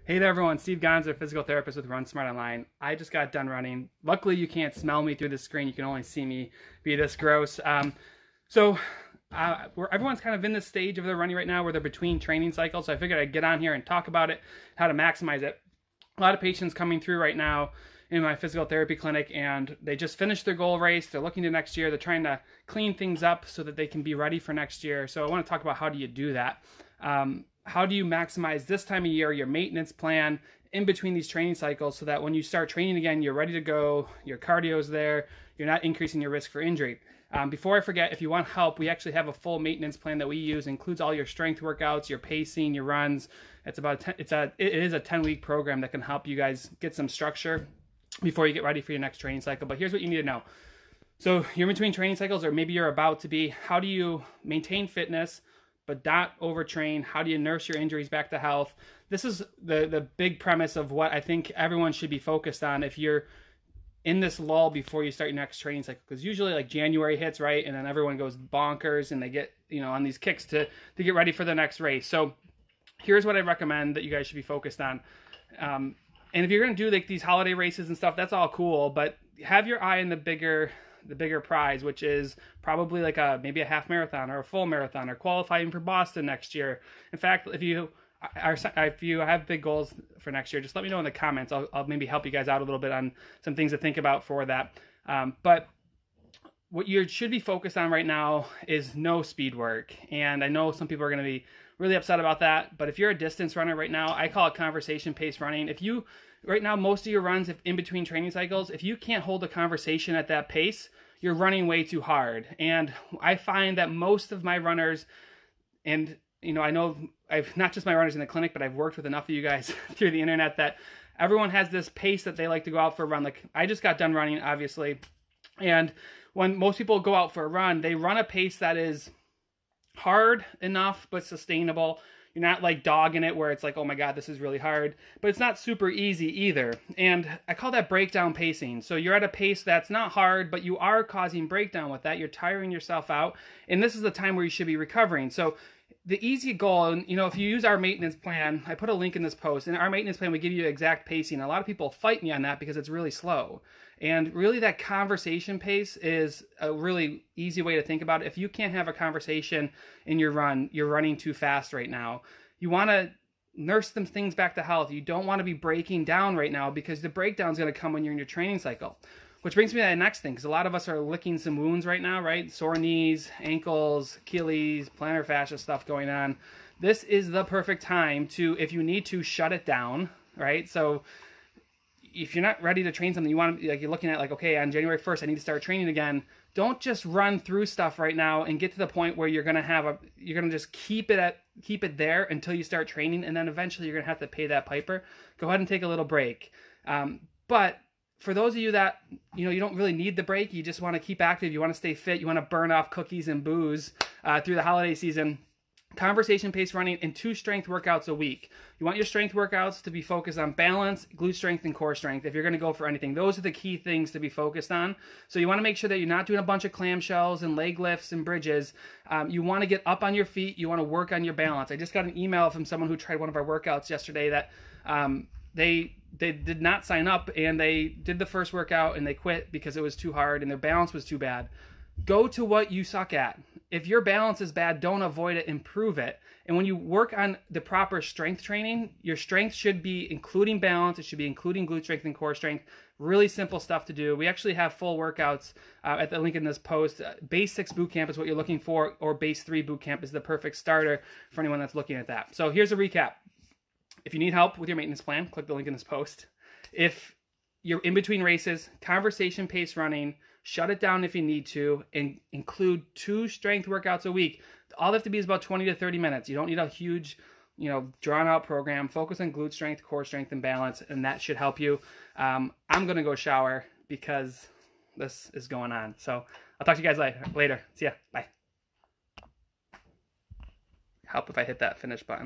Hey there everyone, Steve Gonzer, physical therapist with Run Smart Online. I just got done running. Luckily you can't smell me through the screen, you can only see me be this gross. Everyone's kind of in this stage of their running right now where they're between training cycles, so I figured I'd get on here and talk about it, how to maximize it. A lot of patients coming through right now in my physical therapy clinic, and they just finished their goal race, they're looking to next year, they're trying to clean things up so that they can be ready for next year. So I want to talk about how do you do that. How do you maximize this time of year, your maintenance plan in between these training cycles so that when you start training again, you're ready to go, your cardio's there, you're not increasing your risk for injury. Before I forget, if you want help, we actually have a full maintenance plan that we use. It includes all your strength workouts, your pacing, your runs. It is a 10-week program that can help you guys get some structure before you get ready for your next training cycle. But here's what you need to know. So you're in between training cycles, or maybe you're about to be. How do you maintain fitness but not overtrain? How do you nurse your injuries back to health? This is the big premise of what I think everyone should be focused on if you're in this lull before you start your next training cycle. Because usually like January hits, right? And then everyone goes bonkers and they get, on these kicks to get ready for the next race. So here's what I recommend that you guys should be focused on. And if you're going to do like these holiday races and stuff, that's all cool, but have your eye on the bigger prize, which is probably like maybe a half marathon or a full marathon or qualifying for Boston next year. In fact, if you have big goals for next year, just let me know in the comments. I'll maybe help you guys out a little bit on some things to think about for that. But what you should be focused on right now is no speed work. And I know some people are going to be really upset about that, but if you're a distance runner right now, I call it conversation pace running. Right now, most of your runs in between training cycles, if you can't hold a conversation at that pace, you're running way too hard. And I find that most of my runners, and I know I've not just my runners in the clinic, but I've worked with enough of you guys through the internet that everyone has this pace that they like to go out for a run. Like I just got done running, obviously. And when most people go out for a run, they run a pace that is hard enough, but sustainable. You're not like dogging it where it's like, oh my God, this is really hard, but it's not super easy either. And I call that breakdown pacing. So you're at a pace that's not hard, but you are causing breakdown with that. You're tiring yourself out. And this is the time where you should be recovering. So the easy goal, and if you use our maintenance plan, I put a link in this post. In our maintenance plan, we give you exact pacing. A lot of people fight me on that because it's really slow. And really that conversation pace is a really easy way to think about it. If you can't have a conversation in your run, you're running too fast right now. You want to nurse them things back to health. You don't want to be breaking down right now because the breakdown is going to come when you're in your training cycle. Which brings me to the next thing, because a lot of us are licking some wounds right now, right? Sore knees, ankles, Achilles, plantar fascia stuff going on. This is the perfect time to, if you need to, shut it down, right? So if you're not ready to train something, you're looking at like, okay, on January 1st, I need to start training again. Don't just run through stuff right now and get to the point where you're gonna just keep it there until you start training, and then eventually you're gonna have to pay that piper. Go ahead and take a little break. But for those of you that you don't really need the break, you just want to keep active, you want to stay fit, you want to burn off cookies and booze through the holiday season. Conversation pace running and 2 strength workouts a week. You want your strength workouts to be focused on balance, glute strength, and core strength. If you're going to go for anything, those are the key things to be focused on. So you want to make sure that you're not doing a bunch of clamshells and leg lifts and bridges. You want to get up on your feet. You want to work on your balance. I just got an email from someone who tried one of our workouts yesterday that they did not sign up, and they did the first workout and they quit because it was too hard and their balance was too bad. Go to what you suck at. If your balance is bad, don't avoid it, improve it. And when you work on the proper strength training, your strength should be including balance. It should be including glute strength and core strength. Really simple stuff to do. We actually have full workouts at the link in this post. Base 6 bootcamp is what you're looking for, or base 3 bootcamp is the perfect starter for anyone that's looking at that. So here's a recap. If you need help with your maintenance plan, click the link in this post. If you're in between races, conversation pace running, shut it down if you need to, and include 2 strength workouts a week. All they have to be is about 20 to 30 minutes. You don't need a huge, drawn out program. Focus on glute strength, core strength, and balance, and that should help you. I'm going to go shower because this is going on. So I'll talk to you guys later. See ya. Bye. Help if I hit that finish button.